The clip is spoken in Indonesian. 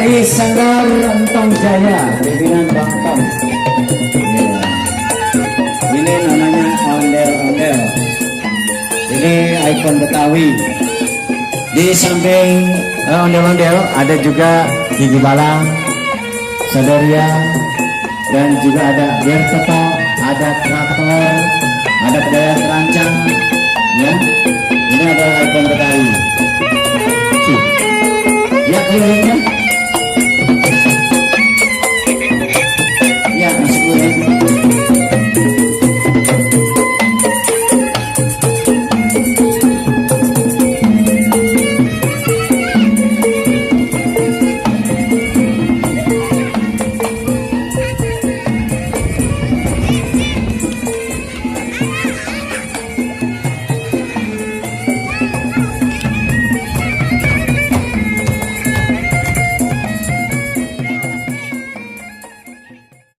dari Sanggar Entong Jaya, pimpinan Bang Tom. Ini namanya ondel-ondel. Ini ikon Betawi. Di samping ondel-ondel ada juga gigi balang, soderia, dan juga ada biar tetap, ada traktor,